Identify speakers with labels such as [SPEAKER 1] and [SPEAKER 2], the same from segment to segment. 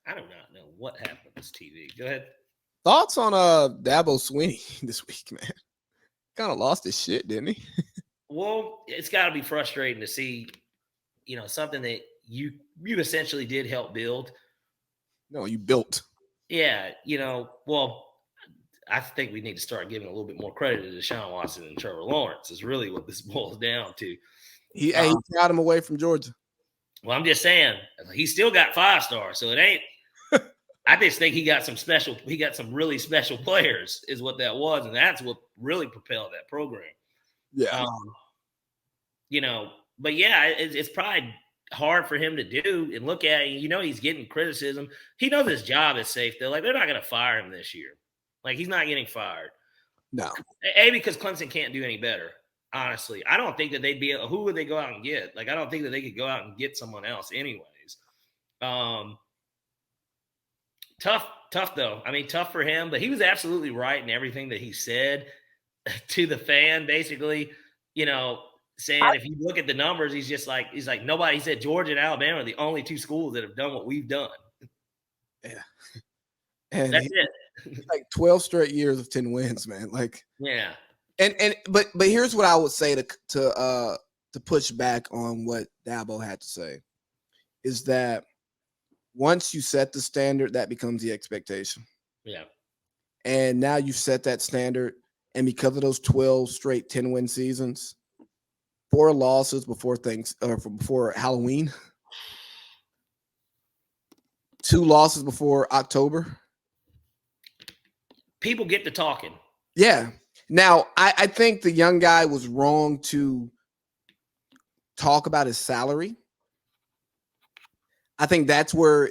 [SPEAKER 1] I do not know what happened with this TV. Go ahead.
[SPEAKER 2] Thoughts on Dabo Swinney this week, man? Kind of lost his shit, didn't he?
[SPEAKER 1] Well, it's got to be frustrating to see, something that you essentially did help build.
[SPEAKER 2] No, you built.
[SPEAKER 1] Yeah, well, I think we need to start giving a little bit more credit to Deshaun Watson and Trevor Lawrence. Is really what this boils down to.
[SPEAKER 2] He got him away from Georgia.
[SPEAKER 1] Well, I'm just saying he still got 5 stars, so it ain't. I just think he got some really special players, is what that was, and that's what really propelled that program.
[SPEAKER 2] Yeah.
[SPEAKER 1] But yeah, it's probably hard for him to do and look at. He's getting criticism. He knows his job is safe though. Like, they're not going to fire him this year. Like, he's not getting fired.
[SPEAKER 2] No.
[SPEAKER 1] Because Clemson can't do any better. Honestly, I don't think that they'd be. Who would they go out and get? Like, I don't think that they could go out and get someone else, anyways. Tough though. I mean, tough for him, but he was absolutely right in everything that he said to the fan. Basically, saying if you look at the numbers, he's like nobody. He said Georgia and Alabama are the only 2 schools that have done what we've done.
[SPEAKER 2] Yeah, and
[SPEAKER 1] that's it.
[SPEAKER 2] Like 12 straight years of 10 wins, man. Like,
[SPEAKER 1] yeah.
[SPEAKER 2] But here's what I would say to push back on what Dabo had to say is that once you set the standard, that becomes the expectation.
[SPEAKER 1] Yeah.
[SPEAKER 2] And now you set that standard, and because of those 12 straight 10-win seasons, 4 losses before Halloween, 2 losses before October.
[SPEAKER 1] People get to talking.
[SPEAKER 2] Yeah. Now, I think the young guy was wrong to talk about his salary. I think that's where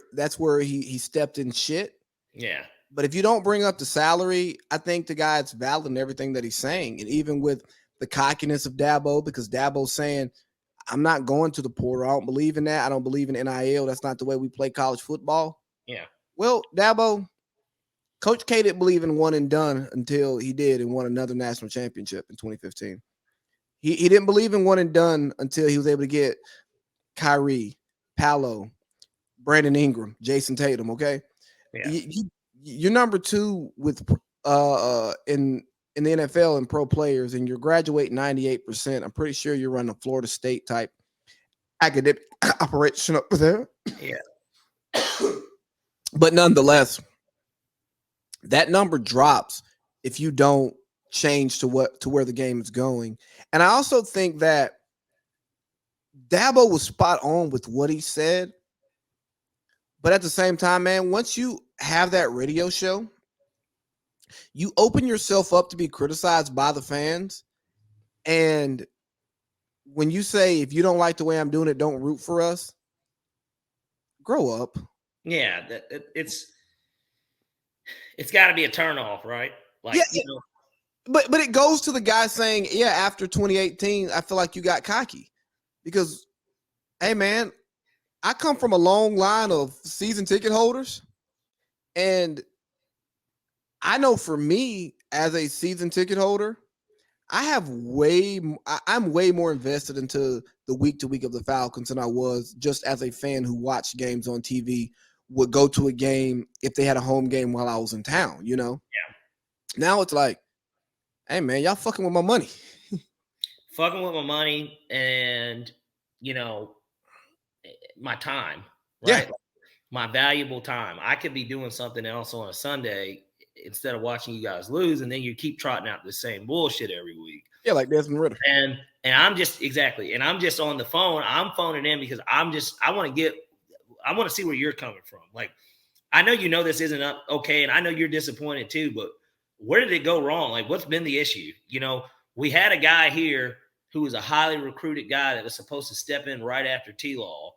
[SPEAKER 2] he stepped in shit.
[SPEAKER 1] Yeah.
[SPEAKER 2] But if you don't bring up the salary, I think the guy's valid in everything that he's saying. And even with the cockiness of Dabo, because Dabo's saying, I'm not going to the portal. I don't believe in that. I don't believe in NIL. That's not the way we play college football.
[SPEAKER 1] Yeah.
[SPEAKER 2] Well, Dabo, Coach K didn't believe in one and done until he did and won another national championship in 2015. He didn't believe in one and done until he was able to get Kyrie, Paolo, Brandon Ingram, Jason Tatum. Okay,
[SPEAKER 1] yeah.
[SPEAKER 2] You're number 2 with in the NFL and pro players, and you're graduating 98%. I'm pretty sure you're running a Florida State type academic operation up there.
[SPEAKER 1] Yeah,
[SPEAKER 2] but nonetheless, that number drops if you don't change to where the game is going. And I also think that Dabo was spot on with what he said. But at the same time, man, once you have that radio show, you open yourself up to be criticized by the fans. And when you say, if you don't like the way I'm doing it, don't root for us, grow up.
[SPEAKER 1] Yeah, it's got to be a turnoff, right? Like,
[SPEAKER 2] yeah, But it goes to the guy saying, yeah, after 2018, I feel like you got cocky. Because, hey, man, I come from a long line of season ticket holders. And I know for me, as a season ticket holder, I'm way more invested into the week to week of the Falcons than I was just as a fan who watched games on TV, would go to a game if they had a home game while I was in town,
[SPEAKER 1] Yeah.
[SPEAKER 2] Now it's like, hey, man, y'all fucking with my money.
[SPEAKER 1] Fucking with my money and, my time,
[SPEAKER 2] Yeah.
[SPEAKER 1] right? My valuable time. I could be doing something else on a Sunday instead of watching you guys lose, and then you keep trotting out the same bullshit every week.
[SPEAKER 2] Yeah, like Desmond Ritter.
[SPEAKER 1] And I'm just and I'm just on the phone. I'm phoning in because I want to see where you're coming from. Like, I know this isn't okay, and I know you're disappointed too, but where did it go wrong? Like, what's been the issue? We had a guy here who was a highly recruited guy that was supposed to step in right after T-Law.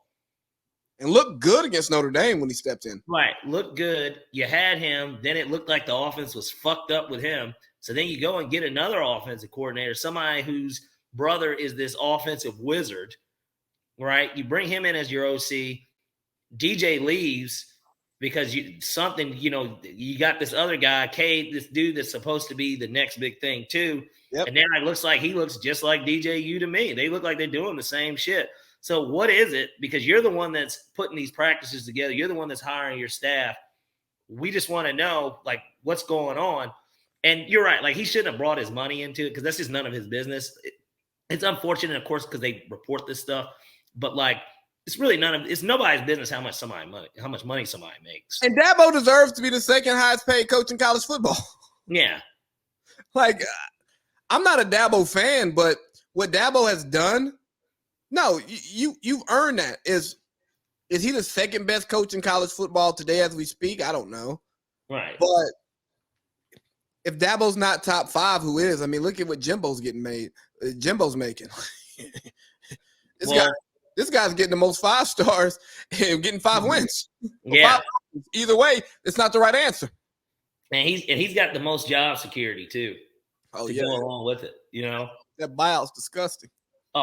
[SPEAKER 2] And looked good against Notre Dame when he stepped in.
[SPEAKER 1] Right. Looked good. You had him. Then it looked like the offense was fucked up with him. So then you go and get another offensive coordinator, somebody whose brother is this offensive wizard, right? You bring him in as your OC. DJ leaves because you got this other guy, Cade, this dude that's supposed to be the next big thing too.
[SPEAKER 2] Yep.
[SPEAKER 1] And then it looks like he looks just like DJU to me. They look like they're doing the same shit. So what is it? Because you're the one that's putting these practices together. You're the one that's hiring your staff. We just want to know, like, what's going on. And you're right. Like, he shouldn't have brought his money into it because that's just none of his business. It's unfortunate, of course, because they report this stuff. But, like, it's really it's nobody's business how much money somebody makes.
[SPEAKER 2] And Dabo deserves to be the second highest paid coach in college football.
[SPEAKER 1] Yeah.
[SPEAKER 2] Like, I'm not a Dabo fan, but what Dabo has done, no, you've earned that. Is he the second best coach in college football today as we speak? I don't know.
[SPEAKER 1] Right.
[SPEAKER 2] But if Dabo's not top 5, who is? I mean, look at what Jimbo's making. This guy's getting the most 5 stars and getting 5 wins.
[SPEAKER 1] Yeah.
[SPEAKER 2] 5 wins. Either way, it's not the right answer.
[SPEAKER 1] And he's got the most job security too.
[SPEAKER 2] Oh,
[SPEAKER 1] to
[SPEAKER 2] yeah.
[SPEAKER 1] go along with it,
[SPEAKER 2] That buyout's disgusting.